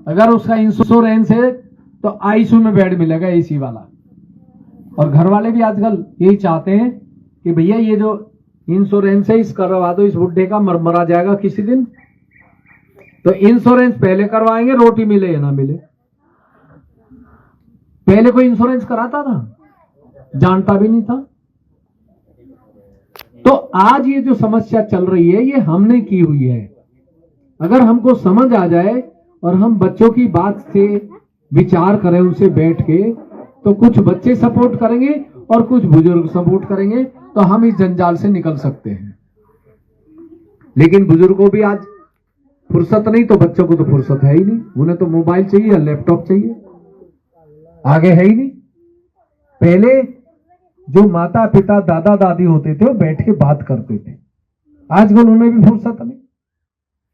अगर उसका इंश्योरेंस है तो आईसीयू में बेड मिलेगा एसी वाला। और घर वाले भी आजकल यही चाहते हैं कि भैया ये जो इंश्योरेंस है इस करवा दो, इस बुढ़े का मरा जाएगा किसी दिन, तो इंश्योरेंस पहले करवाएंगे, रोटी मिले या ना मिले। पहले कोई इंश्योरेंस कराता था? जानता भी नहीं था। तो आज ये जो समस्या चल रही है ये हमने की हुई है। अगर हमको समझ आ जाए और हम बच्चों की बात से विचार करें उनसे बैठ के, तो कुछ बच्चे सपोर्ट करेंगे और कुछ बुजुर्ग सपोर्ट करेंगे, तो हम इस जंजाल से निकल सकते हैं। लेकिन बुजुर्गों भी आज फुर्सत नहीं, तो बच्चों को तो फुर्सत है ही नहीं। उन्हें तो मोबाइल चाहिए या लैपटॉप चाहिए, आगे है ही नहीं। पहले जो माता पिता दादा दादी होते थे वो बैठ के बात करते थे, आजकल उन्हें भी फुर्सत नहीं,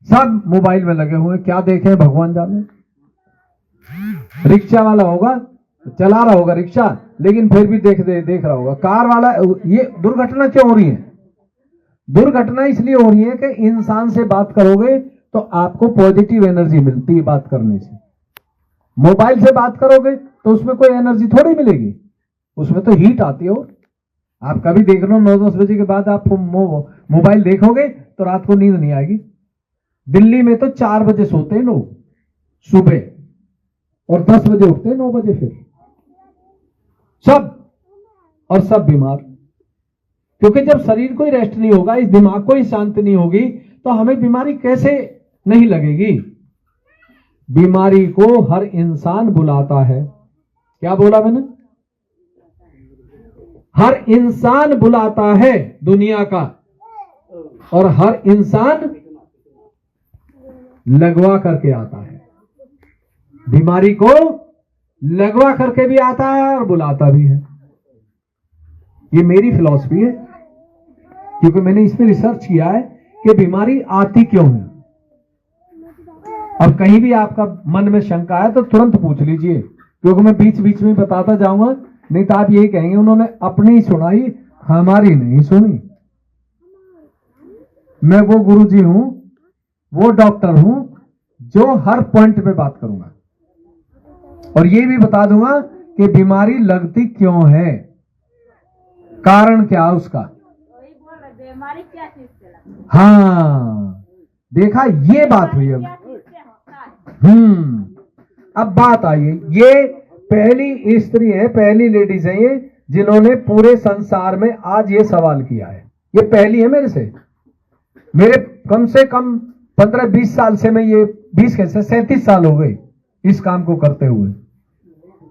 सब मोबाइल में लगे हुए। क्या देखें भगवान जाने। रिक्शा वाला होगा, चला रहा होगा रिक्शा, लेकिन फिर भी देख रहा होगा। कार वाला, ये दुर्घटना क्यों हो रही है? दुर्घटना इसलिए हो रही है कि इंसान से बात करोगे तो आपको पॉजिटिव एनर्जी मिलती है बात करने से। मोबाइल से बात करोगे तो उसमें कोई एनर्जी थोड़ी मिलेगी, उसमें तो हीट आती है। आप कभी देख लो 9-10 बजे के बाद आप मोबाइल देखोगे तो रात को नींद नहीं आएगी। दिल्ली में तो 4 बजे सोते हैं लोग सुबह, और 10 बजे उठते हैं 9 बजे। फिर सब बीमार, क्योंकि जब शरीर को ही रेस्ट नहीं होगा, इस दिमाग को ही शांति नहीं होगी, तो हमें बीमारी कैसे नहीं लगेगी? बीमारी को हर इंसान बुलाता है। क्या बोला मैंने? हर इंसान बुलाता है दुनिया का, और हर इंसान लगवा करके आता है। बीमारी को लगवा करके भी आता है और बुलाता भी है। ये मेरी फिलॉसफी है, क्योंकि मैंने इसमें रिसर्च किया है कि बीमारी आती क्यों है। और कहीं भी आपका मन में शंका है तो तुरंत पूछ लीजिए, क्योंकि मैं बीच बीच में बताता जाऊंगा, नहीं तो आप यही कहेंगे उन्होंने अपनी ही सुनाई, हमारी नहीं सुनी। मैं वो गुरुजी हूं, वो डॉक्टर हूं जो हर पॉइंट पे बात करूंगा, और ये भी बता दूंगा कि बीमारी लगती क्यों है, कारण क्या है उसका। हाँ, देखा, ये बात हुई। अब बात आई है, ये पहली स्त्री है, पहली लेडीज है ये, जिन्होंने पूरे संसार में आज ये सवाल किया है। ये पहली है मेरे से। मेरे कम से कम 15-20 साल से, मैं ये 20 कैसे 37 साल हो गए इस काम को करते हुए।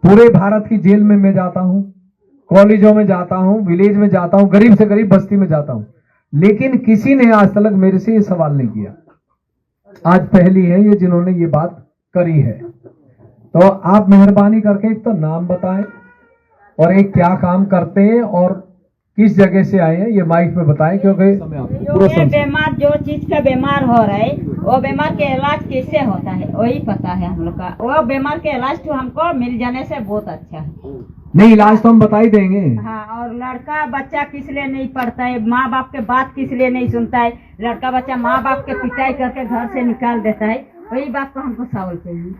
पूरे भारत की जेल में मैं जाता हूं, कॉलेजों में जाता हूं, विलेज में जाता हूं, गरीब से गरीब बस्ती में जाता हूं, लेकिन किसी ने आज तक मेरे से ये सवाल नहीं किया। आज पहली है ये जिन्होंने ये बात करी है। तो आप मेहरबानी करके एक तो नाम बताएं, और एक क्या काम करते हैं और किस जगह से आए हैं, ये माइक में बताएं, क्योंकि जो बीमार, जो चीज का बीमार हो रहा है, वो बीमार के इलाज कैसे होता है वही पता है हम लोग का। वो बीमार के इलाज तो हमको मिल जाने से बहुत अच्छा है। नहीं, इलाज तो हम बता ही देंगे। हाँ, और लड़का बच्चा किस लिए नहीं पढ़ता है, माँ बाप के बात किस लिए नहीं सुनता है, लड़का बच्चा माँ बाप के पिटाई करके घर से निकाल देता है, वही बात को हमको सवाल चाहिए।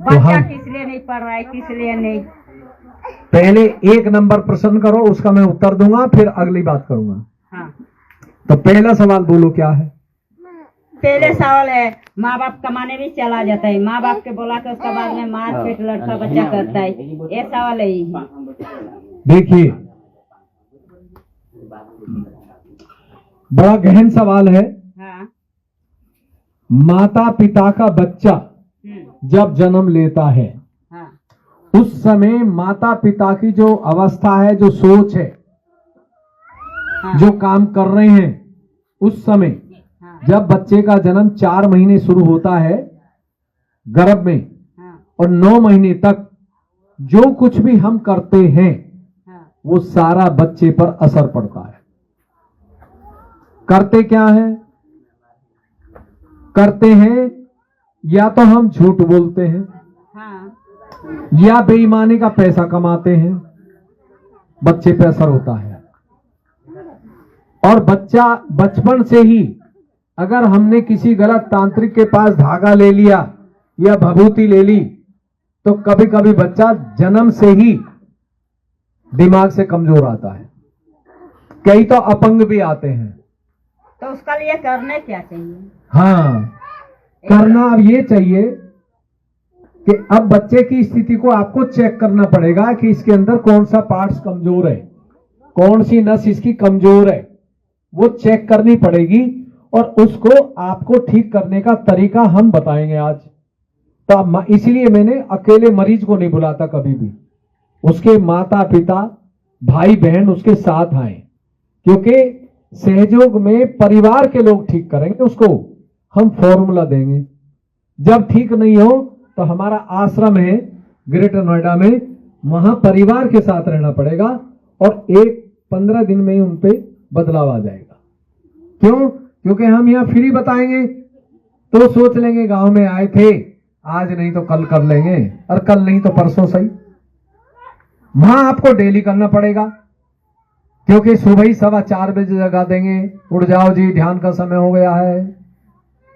बच्चा किस लिए नहीं पढ़ रहा है, किस लिए नहीं। पहले 1 नंबर प्रश्न करो, उसका मैं उत्तर दूंगा, फिर अगली बात करूंगा। हाँ, तो पहला सवाल बोलो क्या है? पहले सवाल है, माँ बाप कमाने भी चला जाता है, माँ बाप के बोला के उसके बाद में मार पीट लड़का बच्चा करता है, ये सवाल है ही। देखिए, बड़ा गहन सवाल है। हाँ। माता पिता का बच्चा जब जन्म लेता है, हाँ। उस समय माता पिता की जो अवस्था है, जो सोच है, हाँ। जो काम कर रहे हैं, उस समय जब बच्चे का जन्म 4 महीने शुरू होता है गर्भ में, और 9 महीने तक जो कुछ भी हम करते हैं वो सारा बच्चे पर असर पड़ता है। करते क्या है? करते हैं या तो हम झूठ बोलते हैं, या बेईमानी का पैसा कमाते हैं, बच्चे पे असर होता है। और बच्चा बचपन से ही, अगर हमने किसी गलत तांत्रिक के पास धागा ले लिया या भभूति ले ली तो कभी कभी बच्चा जन्म से ही दिमाग से कमजोर आता है, कई तो अपंग भी आते हैं। तो उसका लिए करने क्या चाहिए? हाँ, करना अब ये चाहिए कि अब बच्चे की स्थिति को आपको चेक करना पड़ेगा कि इसके अंदर कौन सा पार्ट्स कमजोर है, कौन सी नस इसकी कमजोर है, वो चेक करनी पड़ेगी और उसको आपको ठीक करने का तरीका हम बताएंगे आज। तो इसलिए मैंने अकेले मरीज को नहीं बुलाता कभी भी, उसके माता पिता भाई बहन उसके साथ आए, क्योंकि सहयोग में परिवार के लोग ठीक करेंगे उसको, हम फॉर्मूला देंगे। जब ठीक नहीं हो तो हमारा आश्रम है ग्रेटर नोएडा में, वहां परिवार के साथ रहना पड़ेगा और 15 दिन में ही उन पे बदलाव आ जाएगा। क्यों? क्योंकि हम यहां फ्री बताएंगे तो सोच लेंगे गांव में आए थे, आज नहीं तो कल कर लेंगे, और कल नहीं तो परसों सही। वहां आपको डेली करना पड़ेगा, क्योंकि सुबह ही 4:15 बजे जगा देंगे, उठ जाओ जी ध्यान का समय हो गया है,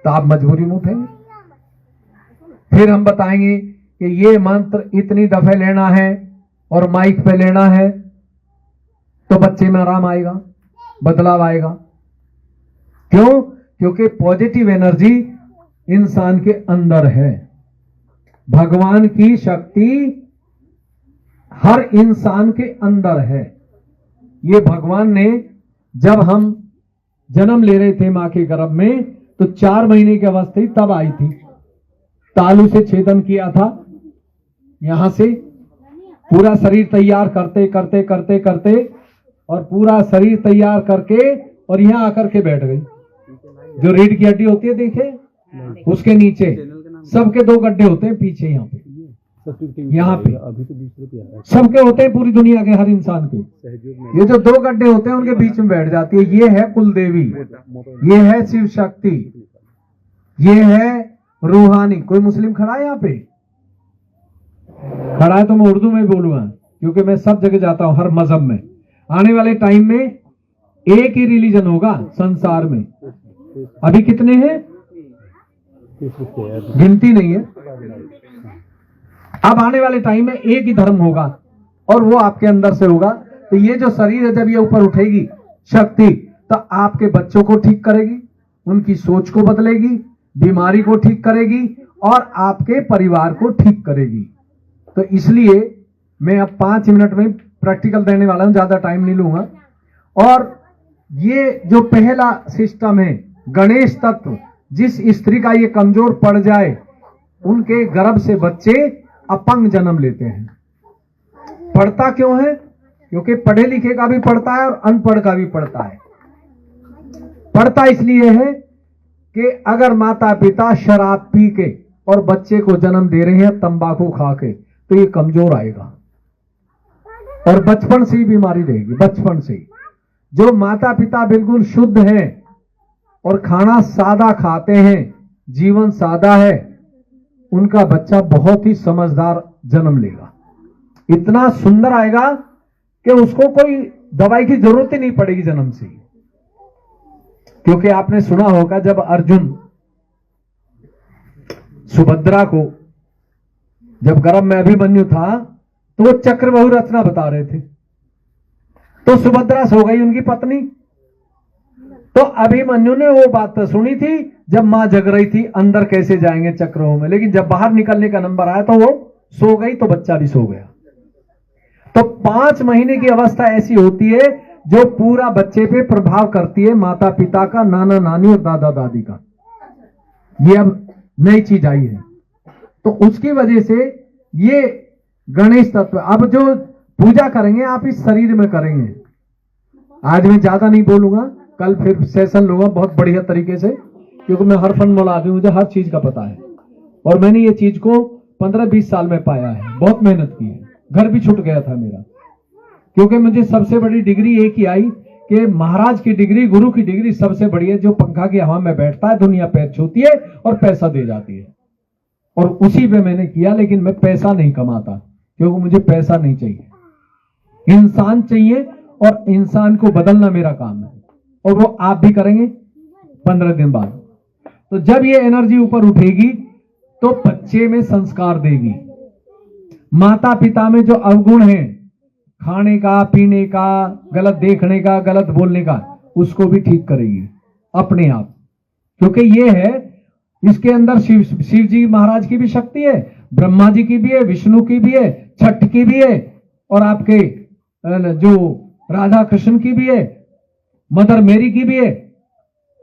तो आप मजबूरी में उठेंगे। फिर हम बताएंगे कि ये मंत्र इतनी दफे लेना है और माइक पे लेना है, तो बच्चे में आराम आएगा, बदलाव आएगा। क्यों? क्योंकि पॉजिटिव एनर्जी इंसान के अंदर है, भगवान की शक्ति हर इंसान के अंदर है। ये भगवान ने जब हम जन्म ले रहे थे मां के गर्भ में, तो 4 महीने की अवस्था थी तब आई थी, तालू से छेदन किया था, यहां से पूरा शरीर तैयार करते करते करते करते और पूरा शरीर तैयार करके और यहां आकर के बैठ गई। जो रीढ़ की हड्डी होती है देखे, उसके नीचे सबके 2 गड्ढे होते हैं पीछे, यहाँ पे यहाँ पे सबके होते हैं, पूरी दुनिया के हर इंसान के। ये जो 2 गड्ढे होते हैं उनके बीच में बैठ जाती है। ये है कुल देवी, ये है शिव शक्ति, ये है रूहानी। कोई मुस्लिम खड़ा है यहाँ पे? खड़ा है तो मैं उर्दू में बोलूंगा, क्योंकि मैं सब जगह जाता हूं, हर मजहब में। आने वाले टाइम में एक ही रिलीजन होगा संसार में। अभी कितने हैं गिनती नहीं है। अब आने वाले टाइम में एक ही धर्म होगा और वो आपके अंदर से होगा। तो ये जो शरीर है, जब ये ऊपर उठेगी शक्ति, तो आपके बच्चों को ठीक करेगी, उनकी सोच को बदलेगी, बीमारी को ठीक करेगी और आपके परिवार को ठीक करेगी। तो इसलिए मैं अब 5 मिनट में प्रैक्टिकल देने वाला हूं, ज्यादा टाइम नहीं लूंगा। और ये जो पहला सिस्टम है गणेश तत्व, जिस स्त्री का ये कमजोर पड़ जाए उनके गर्भ से बच्चे अपंग जन्म लेते हैं। पढ़ता क्यों है? क्योंकि पढ़े लिखे का भी पढ़ता है और अनपढ़ का भी पढ़ता है। पढ़ता इसलिए है कि अगर माता पिता शराब पी के और बच्चे को जन्म दे रहे हैं तंबाकू खा के, तो ये कमजोर आएगा और बचपन से ही बीमारी रहेगी। बचपन से ही जो माता पिता बिल्कुल शुद्ध हैं और खाना सादा खाते हैं, जीवन सादा है, उनका बच्चा बहुत ही समझदार जन्म लेगा। इतना सुंदर आएगा कि उसको कोई दवाई की जरूरत ही नहीं पड़ेगी जन्म से। क्योंकि आपने सुना होगा जब अर्जुन सुभद्रा को, जब गर्भ में अभिमन्यु था, तो वो चक्रव्यूह रचना बता रहे थे, तो सुभद्रा सो गई उनकी पत्नी। तो अभिमन्यु ने वो बात सुनी थी जब मां जग रही थी, अंदर कैसे जाएंगे चक्रव्यूह में, लेकिन जब बाहर निकलने का नंबर आया तो वो सो गई, तो बच्चा भी सो गया। तो 5 महीने की अवस्था ऐसी होती है जो पूरा बच्चे पे प्रभाव करती है, माता पिता का, नाना नानी और दादा दादी का। ये अब नई चीज आई है, तो उसकी वजह से ये गणेश तत्व। अब जो पूजा करेंगे आप इस शरीर में करेंगे। आज मैं ज्यादा नहीं बोलूंगा, कल फिर सेशन लूंगा बहुत बढ़िया तरीके से, क्योंकि मैं हर फन मौला आदमी, मुझे हर चीज का पता है और मैंने ये चीज को 15-20 साल में पाया है, बहुत मेहनत की है। घर भी छूट गया था मेरा, क्योंकि मुझे सबसे बड़ी डिग्री एक ही आई कि महाराज की डिग्री, गुरु की डिग्री सबसे बड़ी है। जो पंखा की हवा में बैठता है, दुनिया पैर छूती है और पैसा दे जाती है, और उसी पे मैंने किया। लेकिन मैं पैसा नहीं कमाता, क्योंकि मुझे पैसा नहीं चाहिए, इंसान चाहिए, और इंसान को बदलना मेरा काम है, और वो आप भी करेंगे 15 दिन बाद। तो जब ये एनर्जी ऊपर उठेगी तो बच्चे में संस्कार देगी। माता पिता में जो अवगुण है, खाने का, पीने का, गलत देखने का, गलत बोलने का, उसको भी ठीक करेगी अपने आप, क्योंकि ये है, इसके अंदर शिव जी महाराज की भी शक्ति है, ब्रह्मा जी की भी है, विष्णु की भी है, छठ की भी है, और आपके जो राधा कृष्ण की भी है, मदर मेरी की भी है,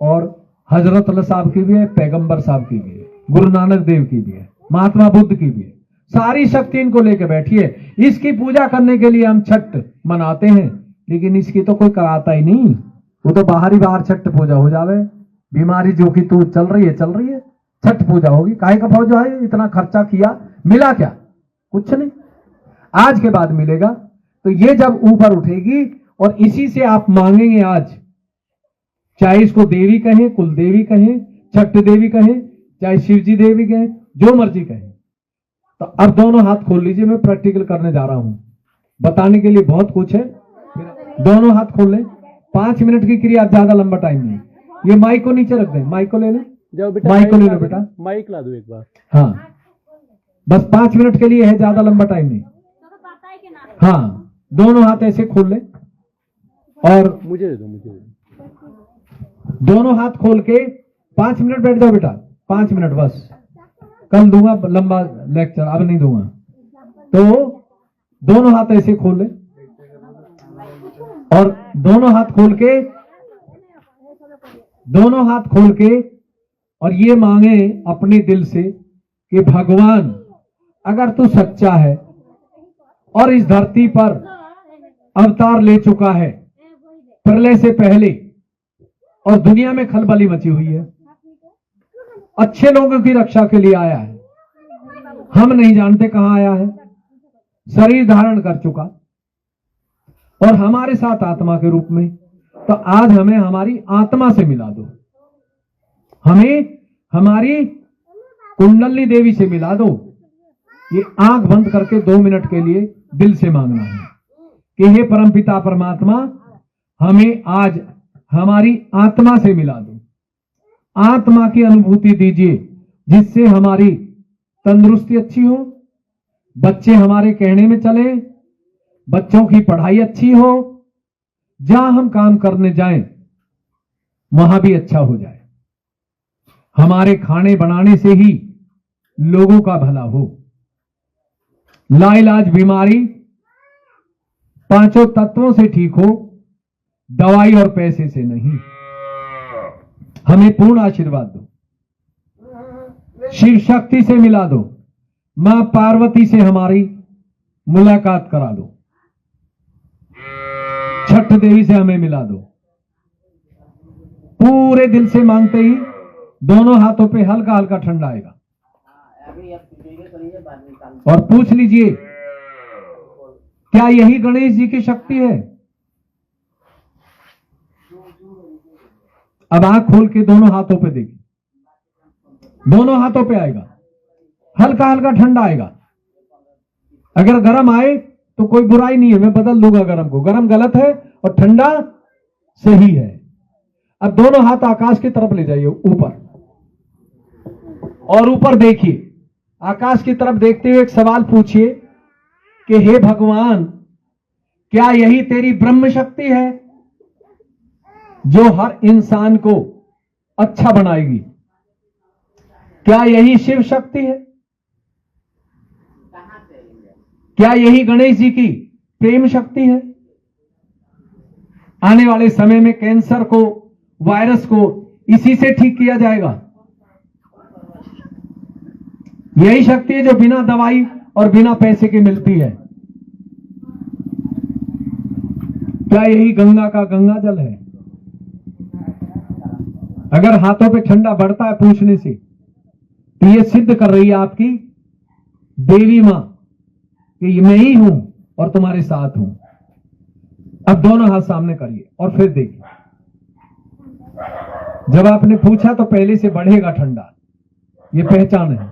और हजरत अल्लाह साहब की भी है, पैगंबर साहब की भी है, गुरु नानक देव की भी है, महात्मा बुद्ध की भी है। सारी शक्ति इनको लेके बैठिए। इसकी पूजा करने के लिए हम छठ मनाते हैं, लेकिन इसकी तो कोई कराता ही नहीं। वो तो बाहर ही बाहर छठ पूजा हो जावे। बीमारी जो कि तू चल रही है, छठ पूजा होगी। काहे का फौज है, इतना खर्चा किया, मिला क्या? कुछ नहीं, आज के बाद मिलेगा। तो ये जब ऊपर उठेगी और इसी से आप मांगेंगे आज, चाहे इसको देवी कहें, कुल देवी कहें, छठ देवी कहें, चाहे शिवजी देवी कहें, जो मर्जी कहें। तो अब दोनों हाथ खोल लीजिए, मैं प्रैक्टिकल करने जा रहा हूं, बताने के लिए बहुत कुछ है। दोनों हाथ खोल लें, 5 मिनट की क्रिया, ज्यादा लंबा टाइम नहीं। ये माइक को नीचे रख दें, माइक को ले लें, जाओ बेटा, माइक को ले लो बेटा, माइक ला दो एक बार। हाँ, बस 5 मिनट के लिए है, ज्यादा लंबा टाइम नहीं। हाँ, दोनों हाथ ऐसे खोल लें और मुझे दे दो। दोनों हाथ खोल के 5 मिनट बैठ जाओ बेटा, 5 मिनट बस। कल दूंगा लंबा लेक्चर, अब नहीं दूंगा। तो दोनों हाथ ऐसे खोल ले और दोनों हाथ खोल के और ये मांगे अपने दिल से कि भगवान, अगर तू सच्चा है और इस धरती पर अवतार ले चुका है प्रलय से पहले, और दुनिया में खलबली मची हुई है, अच्छे लोगों की रक्षा के लिए आया है, हम नहीं जानते कहां आया है, शरीर धारण कर चुका और हमारे साथ आत्मा के रूप में। तो आज हमें हमारी आत्मा से मिला दो, हमें हमारी कुंडली देवी से मिला दो। ये आंख बंद करके 2 मिनट के लिए दिल से मांगना है कि हे परमपिता परमात्मा, हमें आज हमारी आत्मा से मिला दो, आत्मा की अनुभूति दीजिए, जिससे हमारी तंदुरुस्ती अच्छी हो, बच्चे हमारे कहने में चले, बच्चों की पढ़ाई अच्छी हो, जहां हम काम करने जाएं वहां भी अच्छा हो जाए, हमारे खाने बनाने से ही लोगों का भला हो, लाइलाज बीमारी 5 तत्वों से ठीक हो, दवाई और पैसे से नहीं। हमें पूर्ण आशीर्वाद दो, शिव शक्ति से मिला दो, मां पार्वती से हमारी मुलाकात करा दो, छठ देवी से हमें मिला दो। पूरे दिल से मांगते ही दोनों हाथों पे हल्का हल्का ठंडा आएगा और पूछ लीजिए, क्या यही गणेश जी की शक्ति है? अब आंख खोल के दोनों हाथों पे देखिए, दोनों हाथों पे आएगा, हल्का हल्का ठंडा आएगा। अगर गर्म आए तो कोई बुराई नहीं है, मैं बदल दूंगा गर्म को, गर्म गलत है और ठंडा सही है। अब दोनों हाथ आकाश की तरफ ले जाइए, ऊपर, और ऊपर देखिए, आकाश की तरफ देखते हुए एक सवाल पूछिए कि हे भगवान, क्या यही तेरी ब्रह्म शक्ति है जो हर इंसान को अच्छा बनाएगी? क्या यही शिव शक्ति है? क्या यही गणेश जी की प्रेम शक्ति है? आने वाले समय में कैंसर को, वायरस को इसी से ठीक किया जाएगा। यही शक्ति है जो बिना दवाई और बिना पैसे के मिलती है। क्या यही गंगा का गंगा जल है? अगर हाथों पे ठंडा बढ़ता है पूछने से, तो ये सिद्ध कर रही है आपकी देवी मां कि मैं ही हूं और तुम्हारे साथ हूं। अब दोनों हाथ सामने करिए और फिर देखिए, जब आपने पूछा तो पहले से बढ़ेगा ठंडा, ये पहचान है।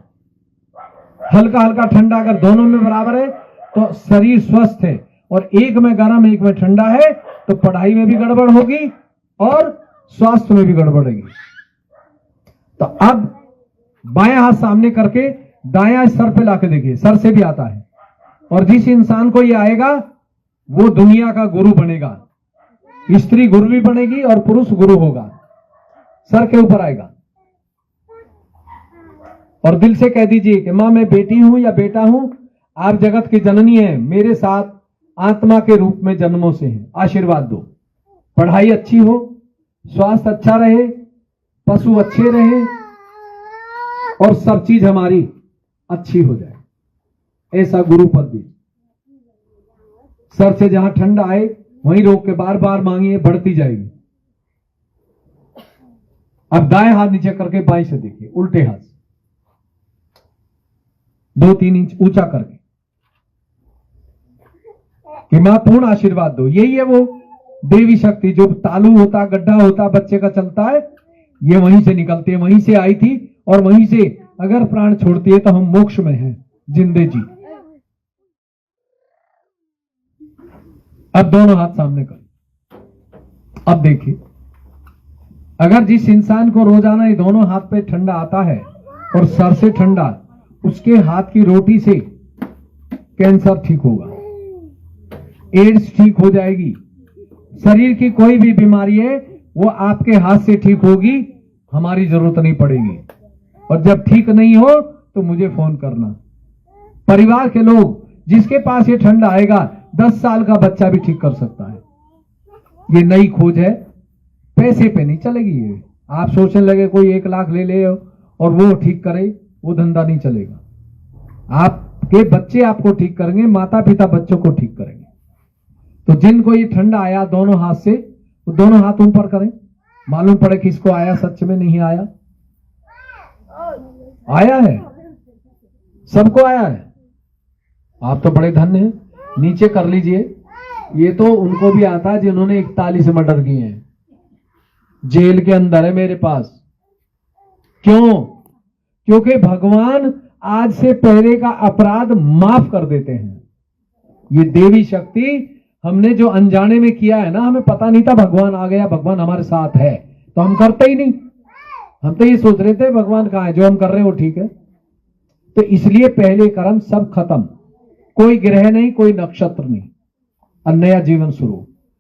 हल्का हल्का ठंडा अगर दोनों में बराबर है तो शरीर स्वस्थ है, और एक में गर्म एक में ठंडा है तो पढ़ाई में भी गड़बड़ होगी और स्वास्थ्य में भी गड़बड़ होगी। तो अब बायां हाथ सामने करके दायां सर पे लाके देखिए, सर से भी आता है। और जिस इंसान को ये आएगा वो दुनिया का गुरु बनेगा। स्त्री गुरु भी बनेगी और पुरुष गुरु होगा, सर के ऊपर आएगा। और दिल से कह दीजिए कि मां मैं बेटी हूं या बेटा हूं, आप जगत की जननी हैं, मेरे साथ आत्मा के रूप में जन्मों से हैं, आशीर्वाद दो। पढ़ाई अच्छी हो, स्वास्थ्य अच्छा रहे, पशु अच्छे रहे और सब चीज हमारी अच्छी हो जाए, ऐसा गुरु पद दीजिए। सर से जहां ठंड आए वहीं रोक के बार बार मांगिए, बढ़ती जाएगी। अब दाएं हाथ नीचे करके बाएं से देखिए, उल्टे हाथ से 2-3 इंच ऊंचा करके कि मां पूर्ण आशीर्वाद दो। यही है वो देवी शक्ति, जो तालू होता, गड्ढा होता, बच्चे का चलता है, ये वहीं से निकलती है, वहीं से आई थी और वहीं से अगर प्राण छोड़ती है तो हम मोक्ष में हैं, जिंदे जी। अब दोनों हाथ सामने कर। अब देखिए, अगर जिस इंसान को रोजाना ये दोनों हाथ पे ठंडा आता है और सर से ठंडा, उसके हाथ की रोटी से कैंसर ठीक होगा, एड्स ठीक हो जाएगी, शरीर की कोई भी बीमारी है वो आपके हाथ से ठीक होगी, हमारी जरूरत नहीं पड़ेगी। और जब ठीक नहीं हो तो मुझे फोन करना। परिवार के लोग, जिसके पास ये ठंड आएगा 10 साल का बच्चा भी ठीक कर सकता है। ये नई खोज है, पैसे पे नहीं चलेगी ये। आप सोचने लगे कोई 1 लाख ले ले और वो ठीक करे, वो धंधा नहीं चलेगा। आपके बच्चे आपको ठीक करेंगे, माता पिता बच्चों को ठीक करेंगे। तो जिनको ये ठंडा आया दोनों हाथ से, वो दोनों हाथ ऊपर करें, मालूम पड़े किसको आया, सच में नहीं आया, आया है, सबको आया है। आप तो बड़े धन्य हैं, नीचे कर लीजिए। ये तो उनको भी आता है जिन्होंने 41 मर्डर किए हैं, जेल के अंदर है मेरे पास। क्यों? क्योंकि भगवान आज से पहले का अपराध माफ कर देते हैं। ये देवी शक्ति हमने जो अनजाने में किया है ना, हमें पता नहीं था भगवान आ गया, भगवान हमारे साथ है, तो हम करते ही नहीं। हम तो ये सोच रहे थे भगवान कहां है, जो हम कर रहे हैं वो ठीक है। तो इसलिए पहले कर्म सब खत्म, कोई ग्रह नहीं, कोई नक्षत्र नहीं, और नया जीवन शुरू।